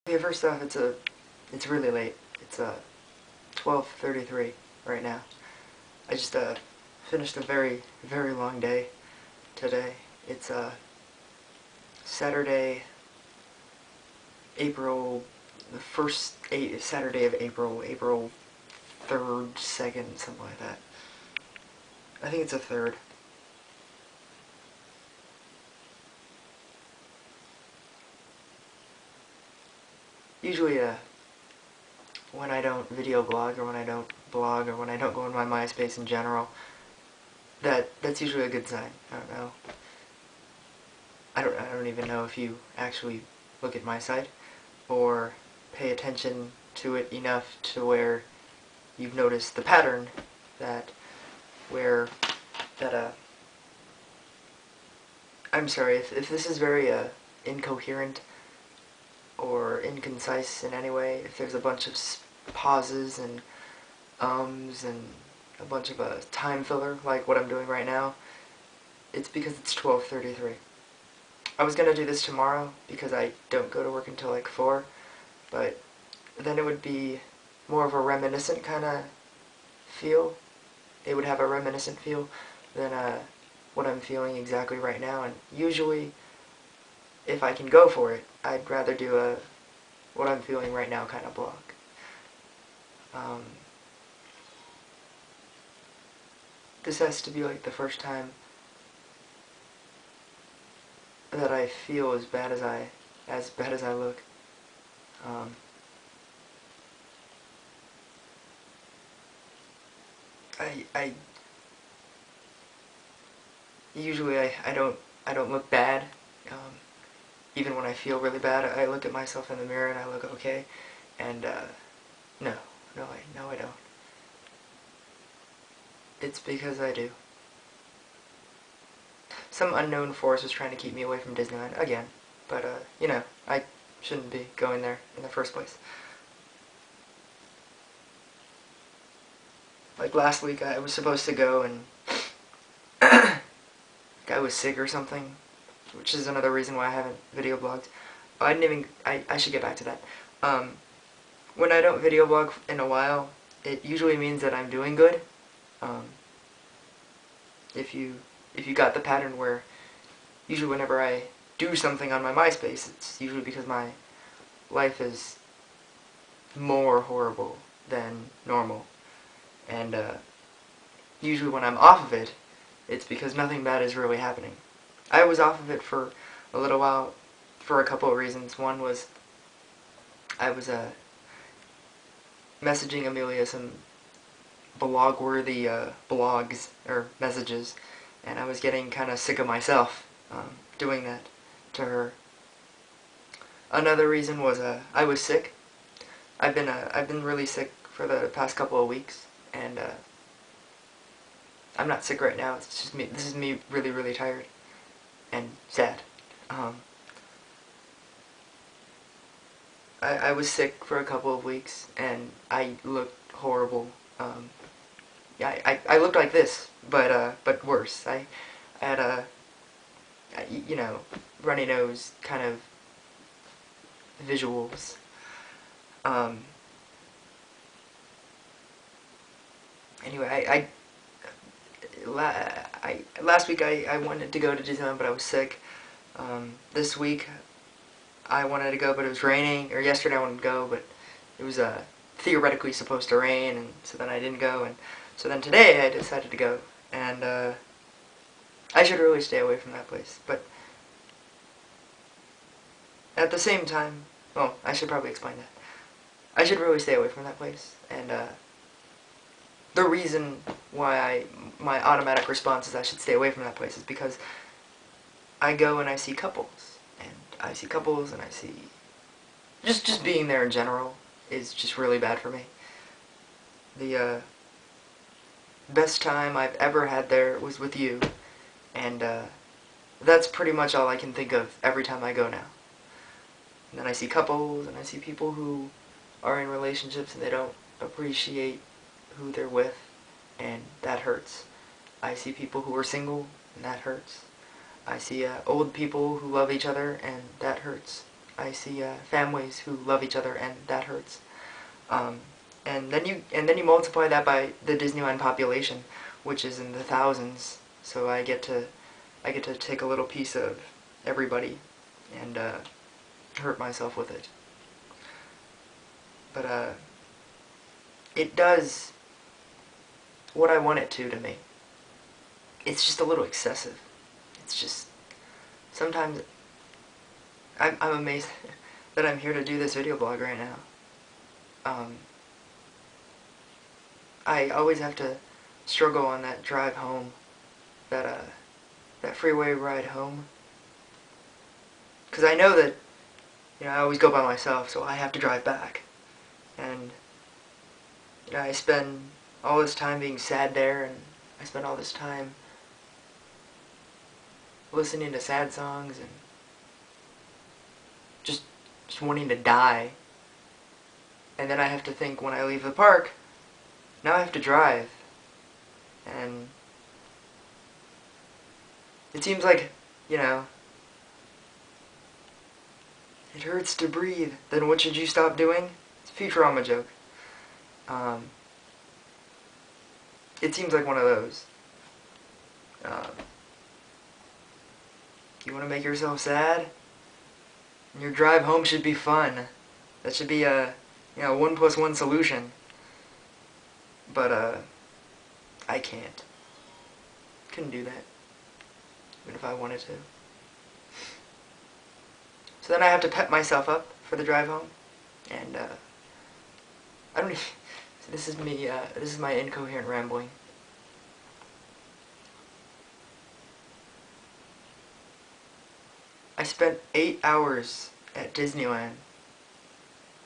Okay, first off, it's really late. It's 12:33 right now. I just finished a very long day today. It's Saturday, April the first Saturday of April 3rd, 2nd, something like that. I think it's a 3rd. Usually, when I don't video blog, or when I don't blog, or when I don't go on my MySpace in general, that's usually a good sign. I don't know. I don't even know if you actually look at my site or pay attention to it enough to where you've noticed the pattern that I'm sorry if this is very incoherent or inconcise in any way, if there's a bunch of pauses and ums and a bunch of time filler like what I'm doing right now, it's because it's 12:33. I was gonna do this tomorrow because I don't go to work until like 4, but then it would be more of a reminiscent kind of feel. It would have a reminiscent feel than what I'm feeling exactly right now, and usually if I can go for it, I'd rather do a what I'm feeling right now kind of blog. This has to be like the first time that I feel as bad as I look. I usually I don't look bad. Even when I feel really bad, I look at myself in the mirror and I look okay. And no, I don't. It's because I do. Some unknown force is trying to keep me away from Disneyland again, but you know, I shouldn't be going there in the first place. Like last week, I was supposed to go and guy was sick or something, which is another reason why I haven't video blogged. I should get back to that. When I don't video blog in a while, it usually means that I'm doing good. If you got the pattern where usually whenever I do something on my MySpace, it's usually because my life is more horrible than normal. And usually when I'm off of it, it's because nothing bad is really happening. I was off of it for a little while for a couple of reasons. One was I was messaging Amelia some blog-worthy blogs or messages, and I was getting kind of sick of myself doing that to her. Another reason was I was sick. I've been really sick for the past couple of weeks, and I'm not sick right now. It's just me. This is me really tired and sad. I was sick for a couple of weeks, and I looked horrible. Yeah, I looked like this, but worse. I had you know, runny nose kind of visuals. Anyway, last week I wanted to go to Disneyland, but I was sick. This week I wanted to go, but it was raining. Or yesterday I wanted to go, but it was theoretically supposed to rain, and so then I didn't go. And so then today I decided to go, and I should really stay away from that place. But at the same time, well, I should probably explain that. I should really stay away from that place, and the reason why my automatic response is I should stay away from that place is because I go and I see couples, and I see just being there in general is just really bad for me. The best time I've ever had there was with you, and that's pretty much all I can think of every time I go now. And then I see couples, and I see people who are in relationships and they don't appreciate who they're with, and that hurts. I see people who are single, and that hurts. I see old people who love each other, and that hurts. I see families who love each other, and that hurts. Um, and then you multiply that by the Disneyland population, which is in the thousands. So I get to take a little piece of everybody and hurt myself with it. But it does what I want it to me. It's just a little excessive. It's just sometimes I'm amazed that I'm here to do this video blog right now. I always have to struggle on that drive home, that freeway ride home, because I know that, I always go by myself, so I have to drive back, and I spend all this time being sad there, and I spend all this time listening to sad songs and just wanting to die. And then I have to think when I leave the park, now I have to drive. And it seems like, it hurts to breathe. Then what should you stop doing? It's a Futurama joke. It seems like one of those. You want to make yourself sad? Your drive home should be fun. That should be a 1+1 solution. But I can't. Couldn't do that, even if I wanted to. So then I have to pep myself up for the drive home, and I don't even. So this is me. This is my incoherent rambling. I spent 8 hours at Disneyland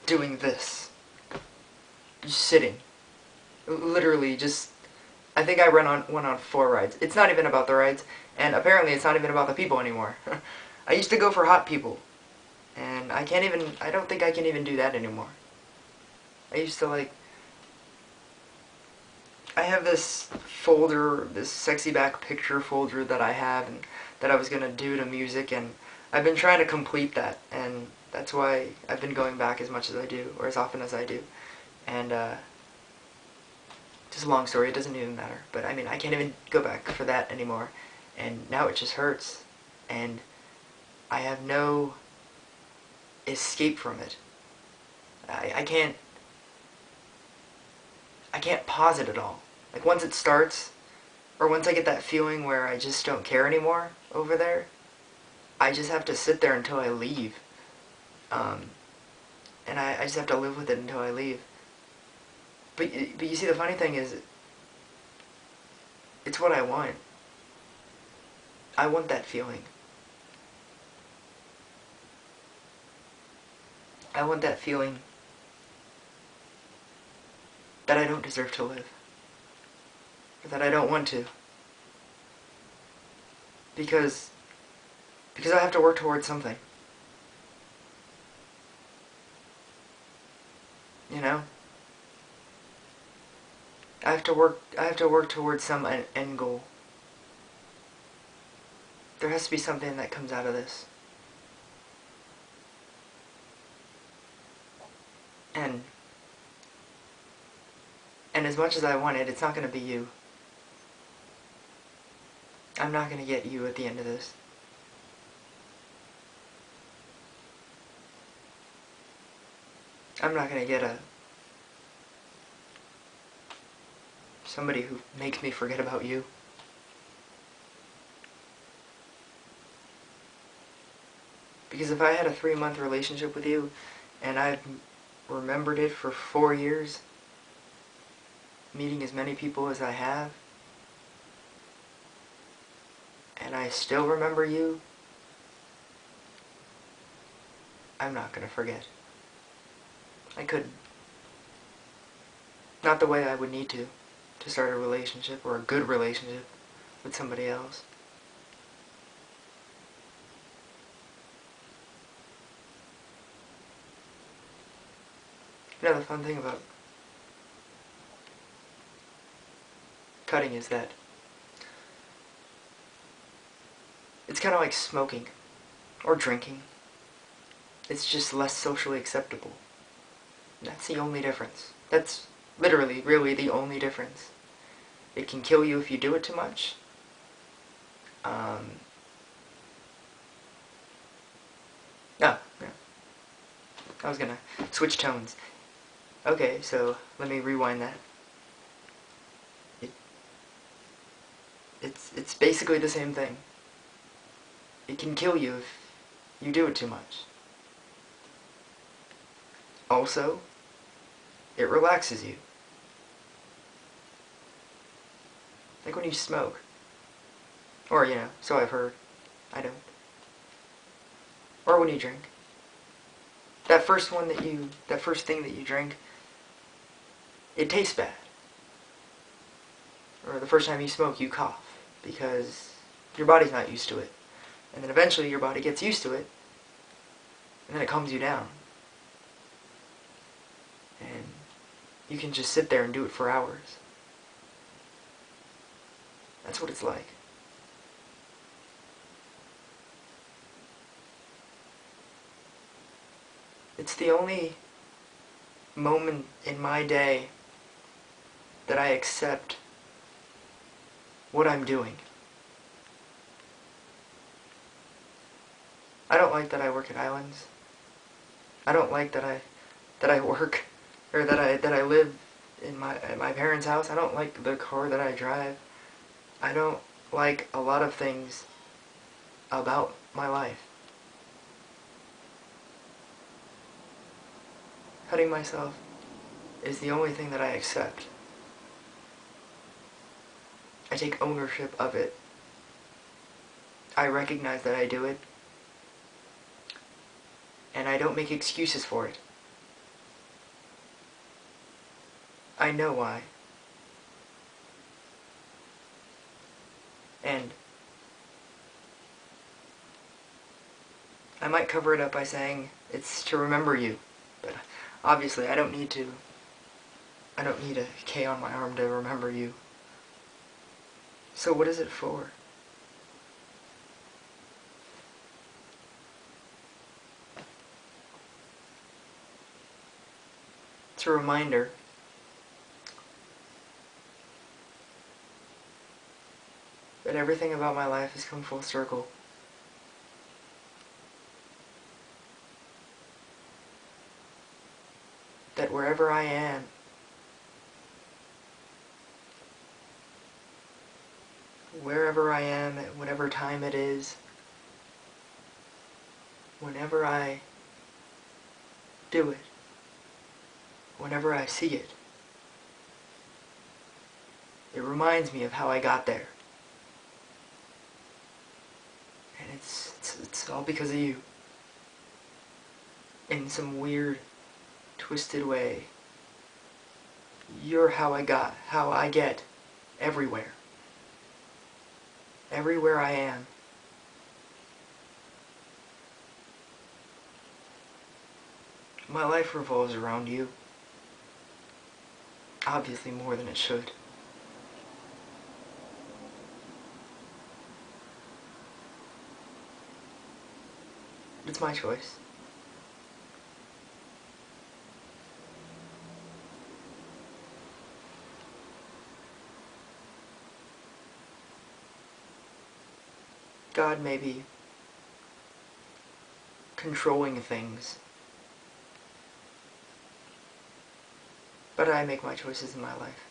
doing this. Just sitting. Literally just... I think I went on 4 rides. It's not even about the rides, and apparently it's not even about the people anymore. I used to go for hot people, and I don't think I can even do that anymore. I used to I have this folder, this sexy back picture folder that I have, and that I was gonna do to music, and I've been trying to complete that, and that's why I've been going back as much as I do, or as often as I do. And just a long story, it doesn't even matter. But I mean, I can't even go back for that anymore, and now it just hurts, and I have no escape from it. I can't pause it at all. Like, once it starts, or once I get that feeling where I just don't care anymore over there, I just have to sit there until I leave. And I just have to live with it until I leave. But you see, the funny thing is, it's what I want. I want that feeling. I want that feeling that I don't deserve to live. Or that I don't want to. Because I have to work towards something. I have to work towards some end goal. There has to be something that comes out of this. And as much as I want it, it's not going to be you. I'm not going to get you at the end of this. I'm not going to get somebody who makes me forget about you. Because if I had a 3-month relationship with you, and I've remembered it for 4 years, meeting as many people as I have, and I still remember you, I'm not gonna forget. I couldn't. Not the way I would need to start a relationship, or a good relationship, with somebody else. The fun thing about cutting is that it's kind of like smoking or drinking. It's just less socially acceptable. That's the only difference. That's literally, really the only difference. It can kill you if you do it too much. Oh, yeah. I was gonna switch tones. Okay, so let me rewind that. It's basically the same thing. It can kill you if you do it too much. Also, it relaxes you. Like when you smoke. Or, so I've heard. I don't. Or when you drink. That first thing that you drink, it tastes bad. Or the first time you smoke, you cough. Because your body's not used to it. And then eventually your body gets used to it. And then it calms you down. And you can just sit there and do it for hours. That's what it's like. It's the only moment in my day that I accept what I'm doing. I don't like that I work at Islands. I don't like that I work or that I live at my parents' house. I don't like the car that I drive. I don't like a lot of things about my life. Cutting myself is the only thing that I accept. I take ownership of it. I recognize that I do it. And I don't make excuses for it. I know why. And I might cover it up by saying it's to remember you. But obviously I don't need a K on my arm to remember you. So what is it for? It's a reminder that everything about my life has come full circle. That wherever I am, at whatever time it is, whenever I do it, whenever I see it, it reminds me of how I got there. And it's all because of you. In some weird, twisted way. You're how I get everywhere. Everywhere I am. My life revolves around you. Obviously more than it should. It's my choice. God may be controlling things, but I make my choices in my life.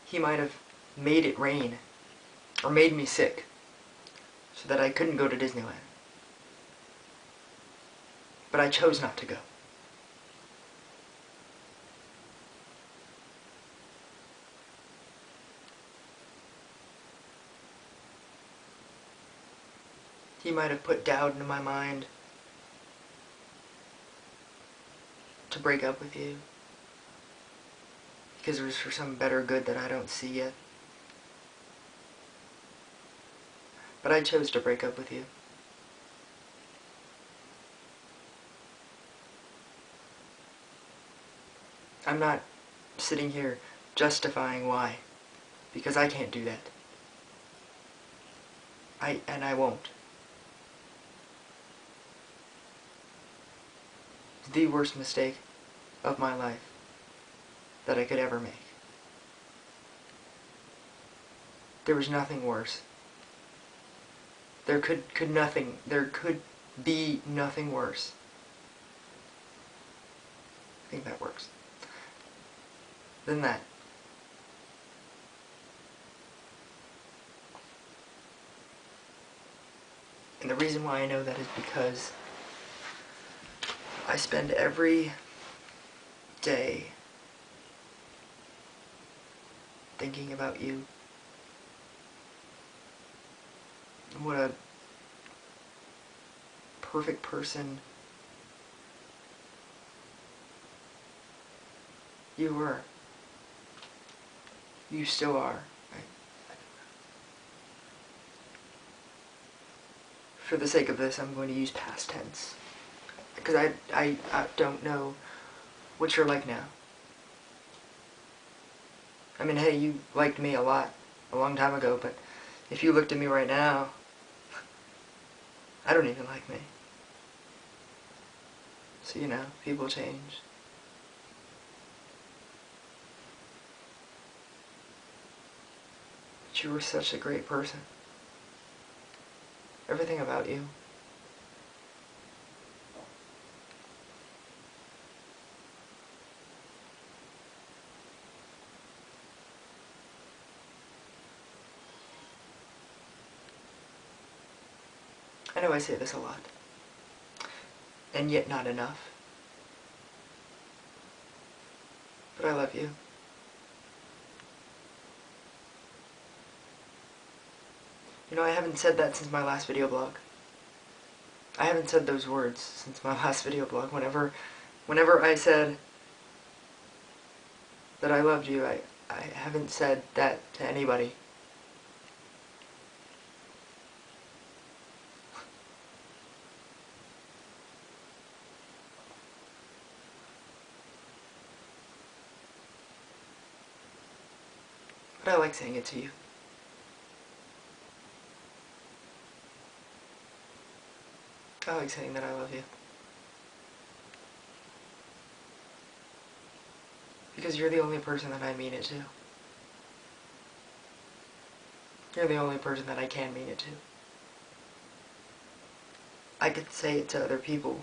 He might have made it rain, or made me sick, so that I couldn't go to Disneyland. But I chose not to go. He might have put doubt into my mind to break up with you, because it was for some better good that I don't see yet. But I chose to break up with you. I'm not sitting here justifying why, because I can't do that. I won't. It's the worst mistake of my life that I could ever make. There was nothing worse. There could be nothing worse. I think that works. Than that. And the reason why I know that is because I spend every day thinking about you. And what a perfect person you were. You still are. For the sake of this, I'm going to use past tense. Because I don't know what you're like now. I mean, hey, you liked me a lot, a long time ago, but if you looked at me right now, I don't even like me. So, you know, people change. But you were such a great person. Everything about you. I know I say this a lot. And yet not enough. But I love you. You know, I haven't said that since my last video blog. I haven't said those words since my last video blog. Whenever I said that I loved you, I haven't said that to anybody. But I like saying it to you. I like saying that I love you. Because you're the only person that I mean it to. You're the only person that I can mean it to. I could say it to other people,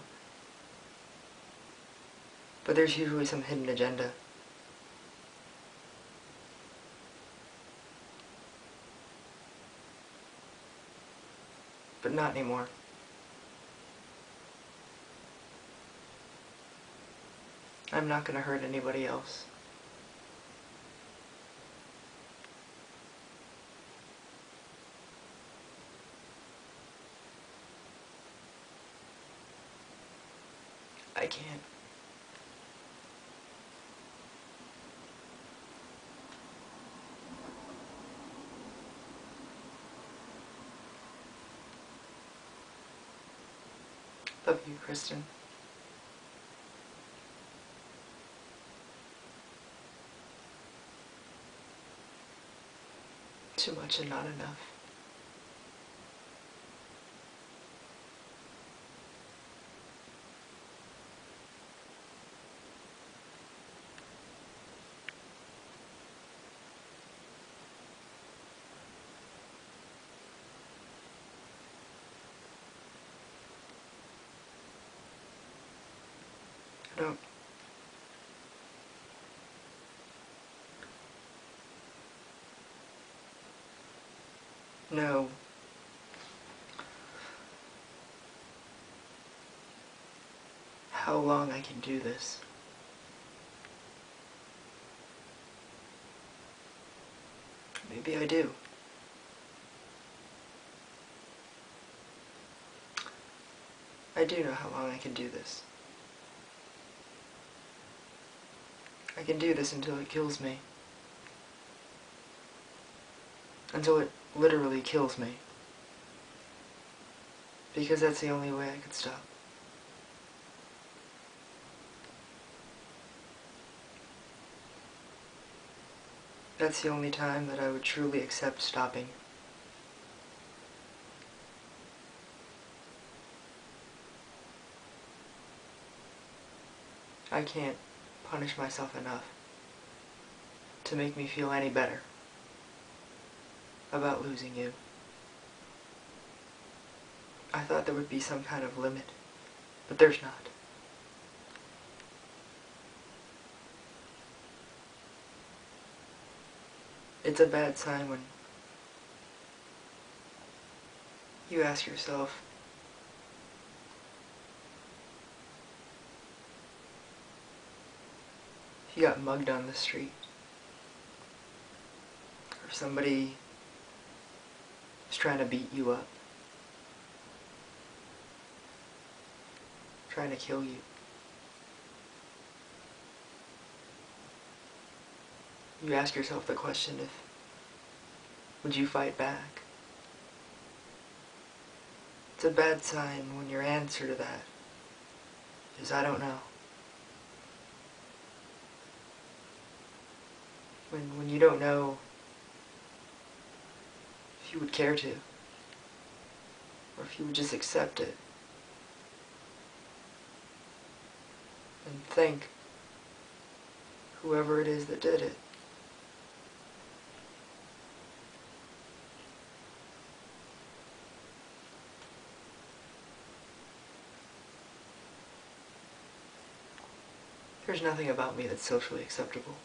but there's usually some hidden agenda. But not anymore. I'm not gonna hurt anybody else. I can't. Love you, Kristen. Too much and not enough. I don't... know how long I can do this. Maybe I do. I do know how long I can do this. I can do this until it kills me. Until it literally kills me. Because that's the only way I could stop. That's the only time that I would truly accept stopping. I can't punish myself enough to make me feel any better about losing you. I thought there would be some kind of limit, but there's not. It's a bad sign when you ask yourself, if you got mugged on the street, or somebody is trying to beat you up, trying to kill you. You ask yourself the question if, would you fight back? It's a bad sign when your answer to that is, I don't know. When you don't know if you would care to, or if you would just accept it and thank whoever it is that did it. There's nothing about me that's socially acceptable.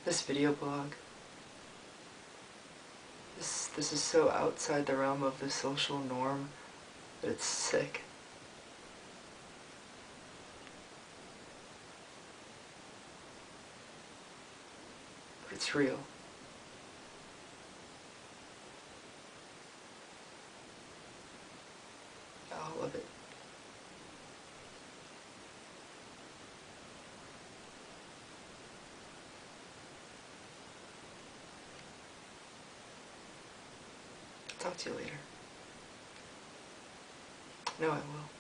This video blog, this is so outside the realm of the social norm that it's sick. But it's real. All of it. Talk to you later. No, I will.